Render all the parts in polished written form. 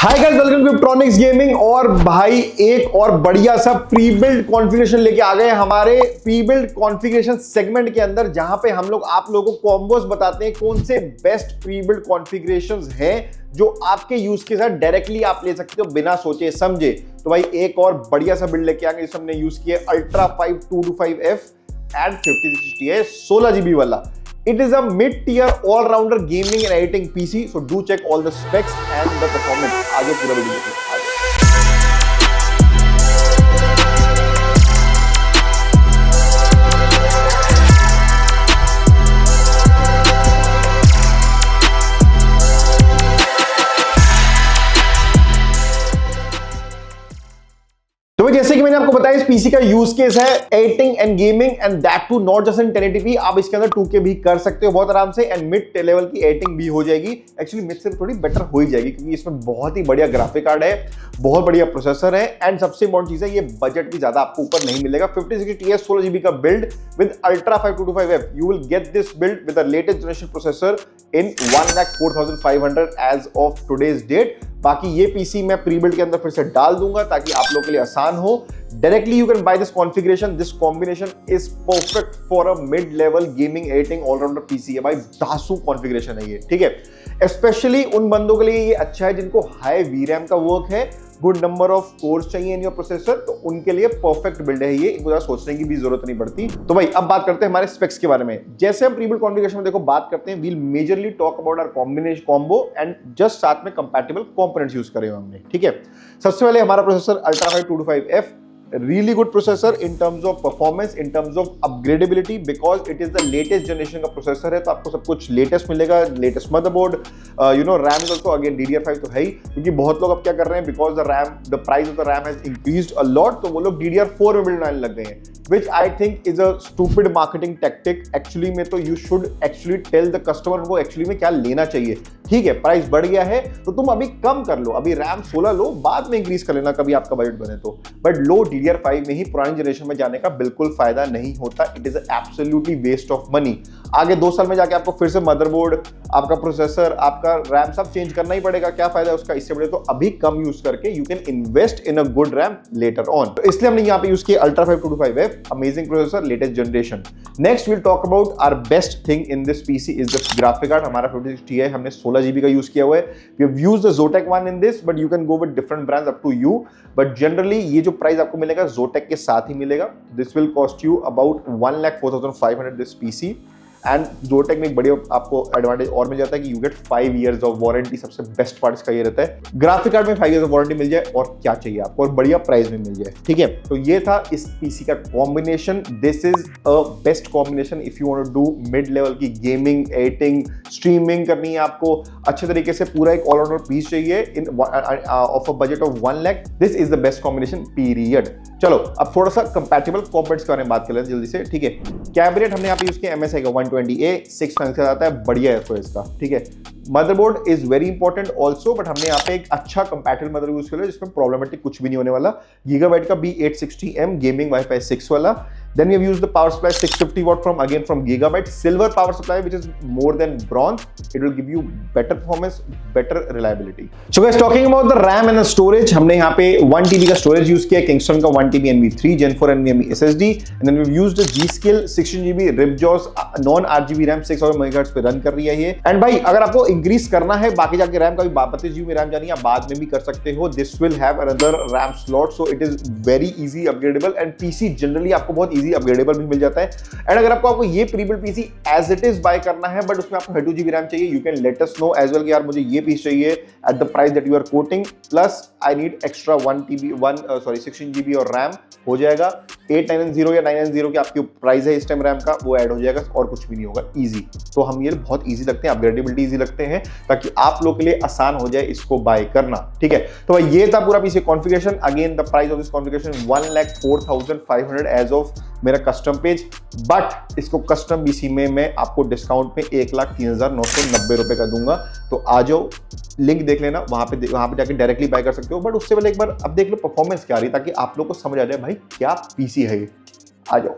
Hi guys, welcome to electronics gaming. और भाई एक और बढ़िया सा प्री बिल्ड कॉन्फ़िगरेशन लेके आ गए हमारे प्री बिल्ड कॉन्फ़िगरेशन सेगमेंट के अंदर, जहां पे हम लोग आप लोगों को कॉम्बोस बताते हैं कौन से बेस्ट प्री बिल्ड कॉन्फ़िगरेशंस हैं जो आपके यूज के साथ डायरेक्टली आप ले सकते हो बिना सोचे समझे। तो भाई एक और बढ़िया सा बिल्ड लेके आ गए जिसमें हमने यूज किया अल्ट्रा 5 225F and 5060 16GB वाला। It is a mid-tier all-rounder gaming and editing PC, so do check all the specs and the performance. आगे पूरा वीडियो देखिए। तो जैसे कि मैंने आपको बताया, इस पीसी का यूज केस है editing and gaming, and that too not just in 1080p। आप इसके अंदर 2K भी कर सकते हो बहुत आराम से, एंड मिड लेवल की एडिटिंग भी हो जाएगी। एक्चुअली मिड से थोड़ी बेटर हो ही जाएगी क्योंकि इसमें बहुत ही बढ़िया ग्राफिक कार्ड है, बहुत बढ़िया प्रोसेसर है, एंड सबसे इंपॉर्टेंट चीज है ये बजट भी ज्यादा आपको ऊपर नहीं मिलेगा। 5060 16GB का build with ultra 5 225F, you will get this build with the latest generation processor in 1,04,500 as of today's date. बाकी ये पीसी मैं प्री बिल्ड के अंदर फिर से डाल दूंगा ताकि आप लोगों के लिए आसान हो। Directly you can buy this configuration. This combination is perfect for a mid level gaming editing allrounder PC है भाई। दासू कॉन्फ़िगरेशन है ये, ठीक है। स्पेशली उन बंदों के लिए ये अच्छा है जिनको हाई वीरैम का वर्क है, गुड नंबर ऑफ कोर्स चाहिए इन योर प्रोसेसर, तो उनके लिए परफेक्ट बिल्ड है ये। इनको ज्यादा सोचने की भी जरूरत नहीं पड़ती। तो भाई अब बात करते हैं हमारे स्पेक्स के बारे में। जैसे हम प्री बिल्ड कॉन्फ़िगरेशन में देखो बात करते हैं, we'll majorly talk about our combination combo and just साथ में कंपैटिबल कंपोनेंट्स यूज करे हमने, ठीक है। सबसे पहले हमारा processor ultra 5 225F, really good processor in terms of performance, in terms of upgradability, because it is the latest generation का प्रोसेसर है, तो आपको सब कुछ लेटेस्ट मिलेगा, लेटेस्ट मदरबोर्ड, रैम तो अगेन DDR5 तो है ही, क्योंकि बहुत लोग अब क्या कर रहे हैं, because the price of the RAM has increased a lot, तो वो लोग DDR4 में बिल्ड बनाने लग गए हैं, which I think is a stupid marketing tactic। Actually में तो you should actually tell the customer उनको एक्चुअली में क्या लेना चाहिए। ठीक है, प्राइस बढ़ गया है तो तुम अभी कम कर लो, अभी रैम 16 लो, बाद में इंक्रीज कर लेना कभी आपका बजट बने तो, बट लो DDR5 में ही पुरानी जनरेशन में जाने का बिल्कुल फायदा नहीं होता। It is absolutely waste of money. आगे 2 साल में जाके आपको फिर से मदरबोर्ड, आपका प्रोसेसर, आपका रैम सब चेंज करना ही पड़ेगा। क्या फायदा है उसका? इससे बड़े तो अभी कम यूज करके you can invest in a good RAM later on. तो इसलिए हमने यहाँ पे यूज किया ultra 5 225F, amazing processor, latest generation. Next will talk about our best thing in this PC is the graphic card. हमारा 5060 है, हमने 16GB का यूज किया हुआ है। We have used the Zotac one in this, but you can go with different brands up to you, but generally ये जो price आपको मिलेगा Zotac के साथ ही मिलेगा। This will cost you about 1,04,500 this PC, and Zotac में एक बढ़िया आपको एडवांटेज और मिल जाता है कि you get 5 years of warranty. सबसे बेस्ट पार्ट इसका ये रहता है, ग्राफिक कार्ड में 5 years ऑफ वारंटी मिल जाए और क्या चाहिए आपको, और बढ़िया प्राइस में मिल जाए, ठीक है। तो ये था इस पीसी का combination. This is a best combination if you want to do mid level की गेमिंग, एडिटिंग, स्ट्रीमिंग करनी है आपको अच्छे तरीके से, पूरा एक ऑलराउंडर पीस चाहिए in of a budget of 1 lakh. This is the best combination period. चलो अब थोड़ा सा कंपैटिबल कंपोनेंट्स के बारे में बात कर लेते हैं जल्दी से, ठीक है। कैबिनेट हमने यहाँ पे यूज किया MSI का 120A 6 फैंस का आता है, बढ़िया है तो इसका, ठीक है। Motherboard is very important also, but हमने यहाँ पे एक अच्छा कंपैटिबल मदरबोर्ड यूज किया जिसमें प्रॉब्लमेटिक कुछ भी नहीं होने वाला। गीगाबाइट का B860M गेमिंग वाईफाई 6 वाला। Then we have used the power supply 650 watt from Gigabyte, silver power supply which is more than bronze. It will give you better performance, better reliability. So guys, talking about the RAM and the storage, हमने यहाँ पे 1TB का storage use किया, Kingston का 1TB NV3 Gen 4 NVMe SSD, and then we've used the G.Skill 16GB Ripjaws non-RGB RAM 6,000 MHz पे run कर रही है ये। एंड भाई अगर आपको इंक्रीज करना है बाकी जाके रैम का भी 32GB में रैम जानी है, बाद में भी कर सकते हो। This will have another RAM slot, so it is very easy upgradable, and PC generally आपको बहुत अपग्रेडेबल भी मिल जाता है। एंड अगर आपको ये pre build PC as it is buy करना है, बट उसमें आपको 32GB रैम चाहिए, you can let us know as well कि यार मुझे ये पीस चाहिए at the price that you are quoting, plus I need extra 16GB और रैम, हो जाएगा। 890 या 990 की आपकी प्राइस है इस टाइम रैम का, वो ऐड हो जाएगा और कुछ भी नहीं होगा, इजी। तो हम ये बहुत इजी लगते हैं, अपग्रेडेबिलिटी इजी लगते हैं, ताकि आप लोग के लिए आसान हो जाए इसको बाय करना, ठीक है। तो भाई ये था पूरा PC configuration. Again the price of this configuration 1,04,500 as of मेरा कस्टम पेज, बट इसको कस्टम पीसी में मैं आपको डिस्काउंट में 1,03,990 रुपए का दूंगा। तो आ जाओ, लिंक देख लेना, वहां पे जाके डायरेक्टली बाय कर सकते हो। बट उससे पहले एक बार अब देख लो परफॉर्मेंस क्या आ रही, ताकि आप लोग को समझ आ जाए भाई क्या पीसी है ये। आ जाओ।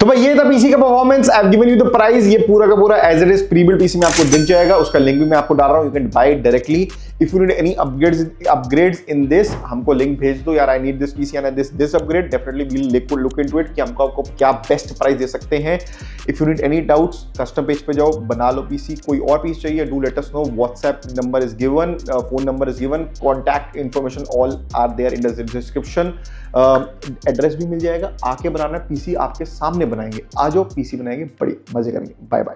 तो भाई ये था पीसी का performance. I have given you the price. ये पूरा का पूरा as it is prebuilt PC में आपको दिख जाएगा, उसका लिंक भी मैं आपको डाल रहा हूं। You can buy it directly. If you need any upgrades in this, हमको लिंक भेज दो यार, I need this PC and this upgrade, definitely we will look into it कि हमको आपको क्या बेस्ट प्राइस दे सकते हैं। If you need any doubts, custom page पे जाओ, बना लो पीसी। कोई और पीस चाहिए, do let us know. WhatsApp number is given, phone number is given, contact information all are there in the description. Address भी मिल जाएगा। आके बनाना, पीसी आपके सामने बनाएंगे। आ जाओ, पीसी बनाएंगे, बढ़िया मजे करेंगे। Bye bye.